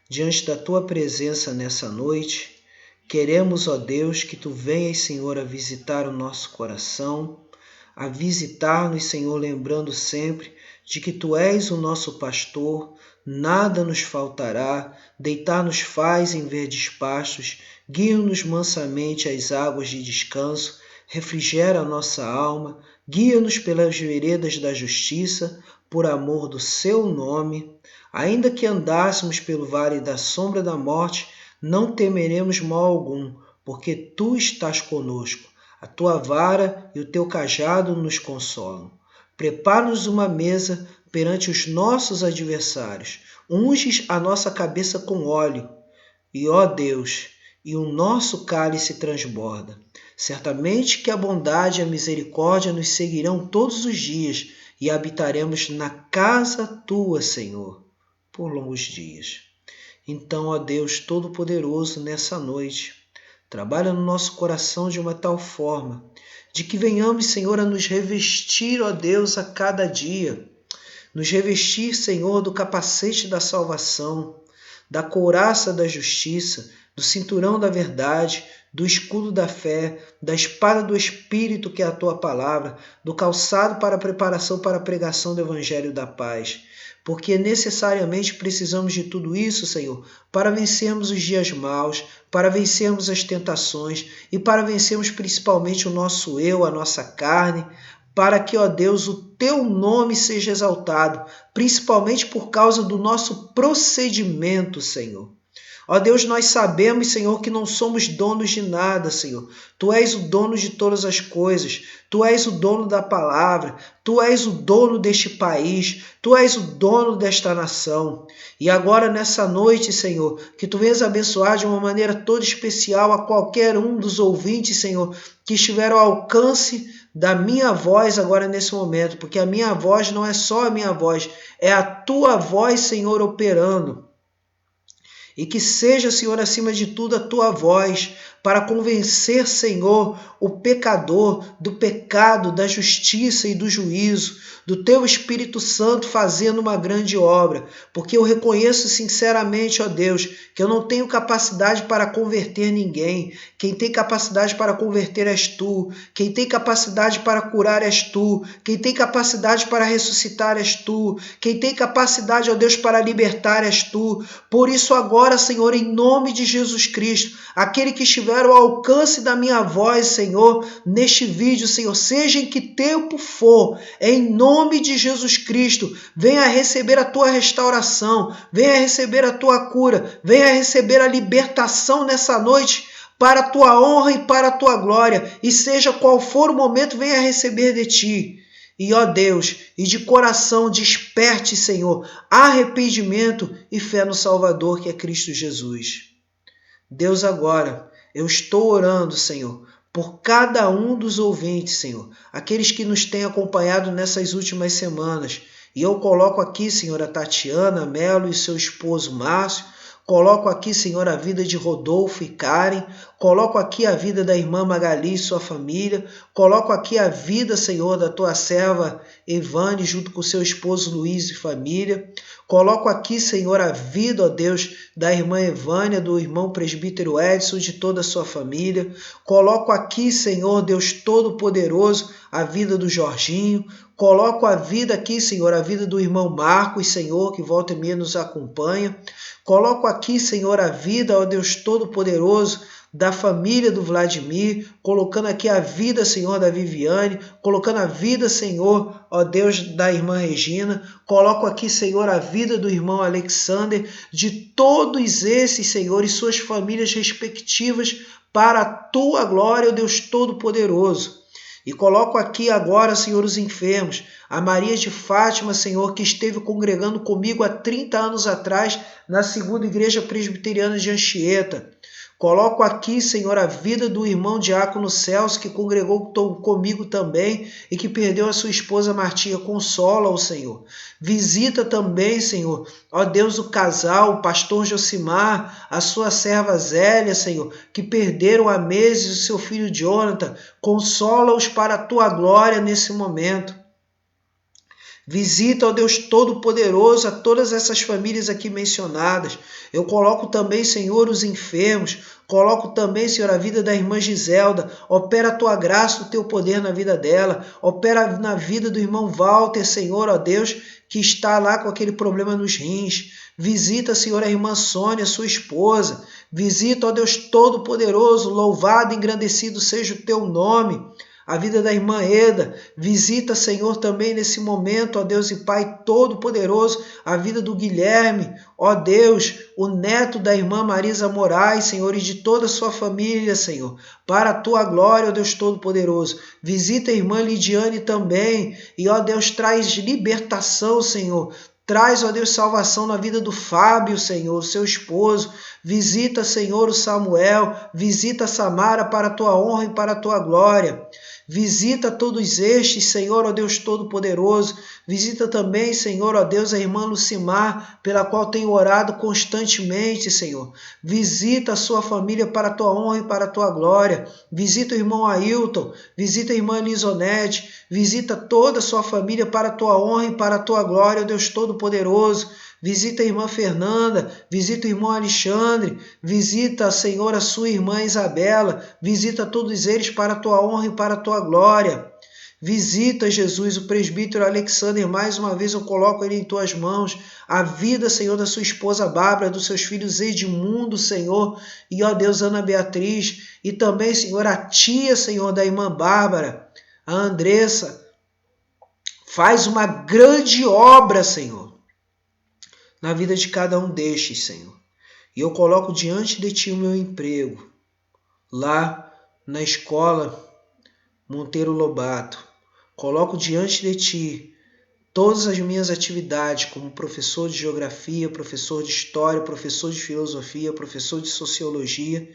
diante da Tua presença nessa noite, queremos, ó Deus, que Tu venhas, Senhor, a visitar o nosso coração, a visitar-nos, Senhor, lembrando sempre de que Tu és o nosso pastor, nada nos faltará, deitar-nos faz em verdes pastos, guia-nos mansamente às águas de descanso, refrigera a nossa alma, guia-nos pelas veredas da justiça, por amor do Seu nome. Ainda que andássemos pelo vale da sombra da morte, não temeremos mal algum, porque Tu estás conosco. A Tua vara e o Teu cajado nos consolam. Prepara-nos uma mesa perante os nossos adversários. Unges a nossa cabeça com óleo. E, ó Deus, e o nosso cálice transborda. Certamente que a bondade e a misericórdia nos seguirão todos os dias e habitaremos na casa Tua, Senhor, por longos dias. Então, ó Deus Todo-Poderoso, nessa noite, trabalha no nosso coração de uma tal forma, de que venhamos, Senhor, a nos revestir, ó Deus, a cada dia. Nos revestir, Senhor, do capacete da salvação, da couraça da justiça, do cinturão da verdade, do escudo da fé, da espada do Espírito, que é a Tua palavra, do calçado para a preparação para a pregação do Evangelho da paz. Porque necessariamente precisamos de tudo isso, Senhor, para vencermos os dias maus, para vencermos as tentações e para vencermos principalmente o nosso eu, a nossa carne, para que, ó Deus, o Teu nome seja exaltado, principalmente por causa do nosso procedimento, Senhor. Ó Deus, nós sabemos, Senhor, que não somos donos de nada, Senhor. Tu és o dono de todas as coisas. Tu és o dono da palavra. Tu és o dono deste país. Tu és o dono desta nação. E agora, nessa noite, Senhor, que Tu venhas abençoar de uma maneira toda especial a qualquer um dos ouvintes, Senhor, que estiver ao alcance da minha voz agora nesse momento, porque a minha voz não é só a minha voz, é a Tua voz, Senhor, operando. E que seja, Senhor, acima de tudo, a Tua voz para convencer, Senhor, o pecador do pecado, da justiça e do juízo, do Teu Espírito Santo fazendo uma grande obra, porque eu reconheço sinceramente, ó Deus, que eu não tenho capacidade para converter ninguém. Quem tem capacidade para converter és Tu, quem tem capacidade para curar és Tu, quem tem capacidade para ressuscitar és Tu, quem tem capacidade, ó Deus, para libertar és Tu. Por isso agora, Senhor, em nome de Jesus Cristo, aquele que estiver ao alcance da minha voz, Senhor, neste vídeo, Senhor, seja em que tempo for, em nome de Jesus Cristo, venha receber a Tua restauração, venha receber a Tua cura, venha receber a libertação nessa noite, para a Tua honra e para a Tua glória, e seja qual for o momento, venha receber de Ti. E, ó Deus, e de coração desperte, Senhor, arrependimento e fé no Salvador, que é Cristo Jesus. Deus, agora, eu estou orando, Senhor, por cada um dos ouvintes, Senhor, aqueles que nos têm acompanhado nessas últimas semanas. E eu coloco aqui, Senhor, a Tatiana Melo e seu esposo Márcio. Coloco aqui, Senhor, a vida de Rodolfo e Karen. Coloco aqui a vida da irmã Magali e sua família. Coloco aqui a vida, Senhor, da tua serva Evane, junto com seu esposo Luiz e família. Coloco aqui, Senhor, a vida, ó Deus, da irmã Evânia, do irmão presbítero Edson, de toda a sua família. Coloco aqui, Senhor, Deus Todo-Poderoso, a vida do Jorginho. Coloco a vida aqui, Senhor, a vida do irmão Marcos, Senhor, que volta e meia nos acompanha. Coloco aqui, Senhor, a vida, ó Deus Todo-Poderoso, da família do Vladimir, colocando aqui a vida, Senhor, da Viviane, colocando a vida, Senhor, ó Deus, da irmã Regina, coloco aqui, Senhor, a vida do irmão Alexander, de todos esses, Senhor, e suas famílias respectivas, para a tua glória, ó Deus Todo-Poderoso. E coloco aqui agora, Senhor, os enfermos, a Maria de Fátima, Senhor, que esteve congregando comigo há 30 anos atrás na 2ª Igreja Presbiteriana de Anchieta. Coloco aqui, Senhor, a vida do irmão Diácono Celso, que congregou comigo também e que perdeu a sua esposa Martinha. Consola-o, Senhor. Visita também, Senhor, ó Deus, o casal, o pastor Josimar, a sua serva Zélia, Senhor, que perderam há meses o seu filho Jonathan. Consola-os para a tua glória nesse momento. Visita, ó Deus Todo-Poderoso, a todas essas famílias aqui mencionadas. Eu coloco também, Senhor, os enfermos. Coloco também, Senhor, a vida da irmã Giselda. Opera a tua graça, o teu poder na vida dela. Opera na vida do irmão Walter, Senhor, ó Deus, que está lá com aquele problema nos rins. Visita, Senhor, a irmã Sônia, sua esposa. Visita, ó Deus Todo-Poderoso, louvado e engrandecido seja o teu nome. A vida da irmã Eda, visita, Senhor, também nesse momento, ó Deus e Pai Todo-Poderoso, a vida do Guilherme, ó Deus, o neto da irmã Marisa Moraes, Senhor, e de toda a sua família, Senhor, para a tua glória, ó Deus Todo-Poderoso. Visita a irmã Lidiane também, e ó Deus, traz libertação, Senhor. Traz, ó Deus, salvação na vida do Fábio, Senhor, seu esposo. Visita, Senhor, o Samuel. Visita a Samara para a tua honra e para a tua glória. Visita todos estes, Senhor, ó Deus Todo-Poderoso. Visita também, Senhor, ó Deus, a irmã Lucimar, pela qual tenho orado constantemente, Senhor. Visita a sua família para a tua honra e para a tua glória. Visita o irmão Ailton. Visita a irmã Lisonete. Visita toda a sua família para a tua honra e para a tua glória, ó Deus Todo-Poderoso. Visita a irmã Fernanda, visita o irmão Alexandre, visita, Senhor, a sua irmã Isabela, visita todos eles para a tua honra e para a tua glória. Visita, Jesus, o presbítero Alexander, mais uma vez eu coloco ele em tuas mãos. A vida, Senhor, da sua esposa Bárbara, dos seus filhos Edmundo, Senhor, e, ó Deus, Ana Beatriz, e também, Senhor, a tia, Senhor, da irmã Bárbara, a Andressa. Faz uma grande obra, Senhor, na vida de cada um destes, Senhor. E eu coloco diante de Ti o meu emprego, lá na escola Monteiro Lobato. Coloco diante de Ti todas as minhas atividades, como professor de geografia, professor de história, professor de filosofia, professor de sociologia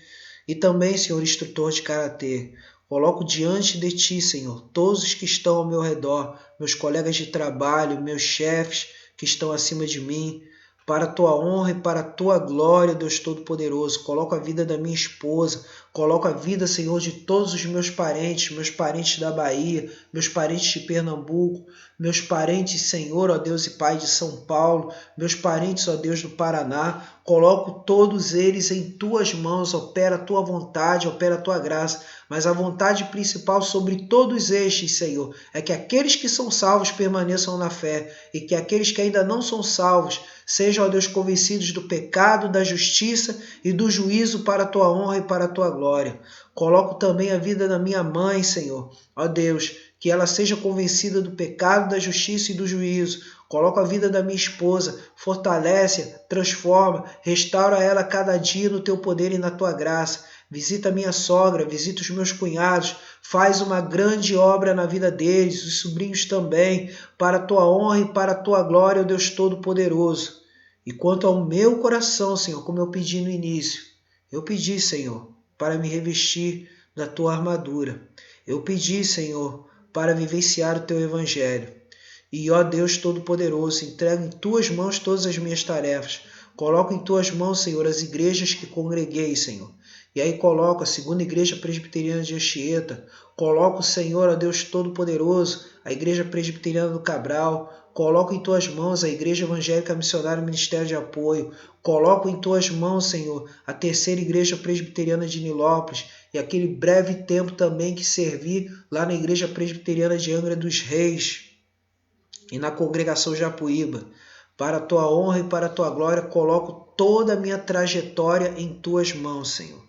e também, Senhor, instrutor de karatê. Coloco diante de Ti, Senhor, todos os que estão ao meu redor, meus colegas de trabalho, meus chefes que estão acima de mim, para a tua honra e para a tua glória, Deus Todo-Poderoso. Coloco a vida da minha esposa, coloco a vida, Senhor, de todos os meus parentes da Bahia, meus parentes de Pernambuco, meus parentes, Senhor, ó Deus e Pai de São Paulo, meus parentes, ó Deus do Paraná. Coloco todos eles em tuas mãos, opera a tua vontade, opera a tua graça. Mas a vontade principal sobre todos estes, Senhor, é que aqueles que são salvos permaneçam na fé e que aqueles que ainda não são salvos sejam, ó Deus, convencidos do pecado, da justiça e do juízo para a tua honra e para a tua glória. Coloco também a vida da minha mãe, Senhor, ó Deus, que ela seja convencida do pecado, da justiça e do juízo. Coloco a vida da minha esposa, fortalece, transforma, restaura ela cada dia no teu poder e na tua graça. Visita a minha sogra, visita os meus cunhados, faz uma grande obra na vida deles, os sobrinhos também, para a tua honra e para a tua glória, ó Deus Todo-Poderoso. E quanto ao meu coração, Senhor, como eu pedi no início, eu pedi, Senhor, para me revestir da tua armadura. Eu pedi, Senhor, para vivenciar o teu evangelho. E, ó Deus Todo-Poderoso, entrego em tuas mãos todas as minhas tarefas. Coloco em tuas mãos, Senhor, as igrejas que congreguei, Senhor. E aí coloco a segunda igreja presbiteriana de Anchieta. Coloco, Senhor, ó Deus Todo-Poderoso, a igreja presbiteriana do Cabral. Coloco em tuas mãos a igreja evangélica missionária Ministério de Apoio. Coloco em tuas mãos, Senhor, a terceira igreja presbiteriana de Nilópolis. E aquele breve tempo também que servi lá na igreja presbiteriana de Angra dos Reis e na congregação Japuíba. Para a tua honra e para a tua glória, coloco toda a minha trajetória em tuas mãos, Senhor.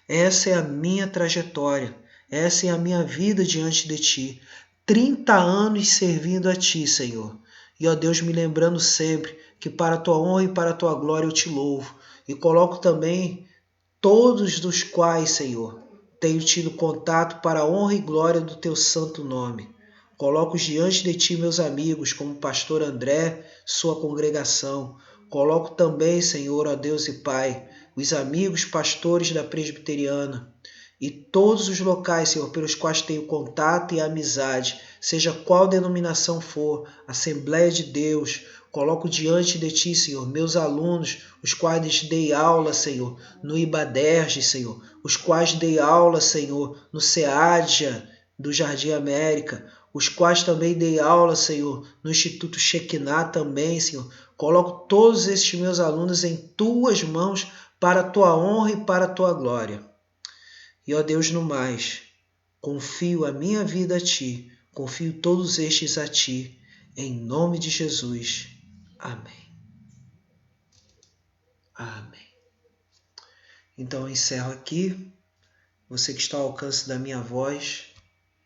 Essa é a minha trajetória, essa é a minha vida diante de ti. 30 anos servindo a ti, Senhor. E, ó Deus, me lembrando sempre que para a tua honra e para a tua glória eu te louvo. E coloco também todos dos quais, Senhor, tenho tido contato para a honra e glória do teu santo nome. Coloco diante de ti meus amigos, como o pastor André, sua congregação. Coloco também, Senhor, ó Deus e Pai, os amigos pastores da presbiteriana e todos os locais, Senhor, pelos quais tenho contato e amizade, seja qual denominação for, Assembleia de Deus. Coloco diante de ti, Senhor, meus alunos, os quais dei aula, Senhor, no Ibaderge, Senhor, os quais dei aula, Senhor, no SEADJA do Jardim América, os quais também dei aula, Senhor, no Instituto Shekinah também, Senhor. Coloco todos estes meus alunos em tuas mãos para a tua honra e para a tua glória. E, ó Deus, no mais, confio a minha vida a ti, confio todos estes a ti, em nome de Jesus. Amém. Amém. Então, eu encerro aqui. Você que está ao alcance da minha voz,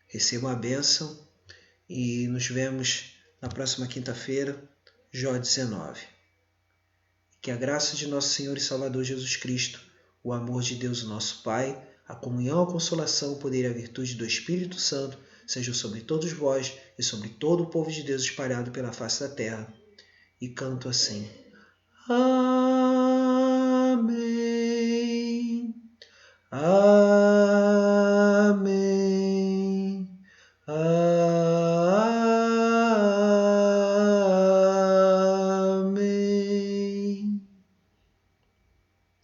receba uma bênção e nos vemos na próxima quinta-feira, Jó 19. Que a graça de nosso Senhor e Salvador Jesus Cristo, o amor de Deus, nosso Pai, a comunhão, a consolação, o poder e a virtude do Espírito Santo sejam sobre todos vós e sobre todo o povo de Deus espalhado pela face da terra. E canto assim. Amém. Amém. Amém.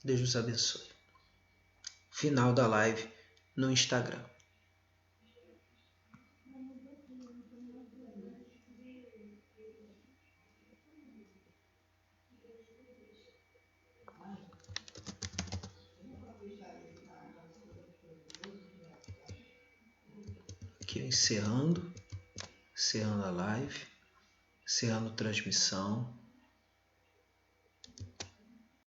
Deus nos abençoe. Final da live no Instagram. Aqui encerrando a live, encerrando a transmissão.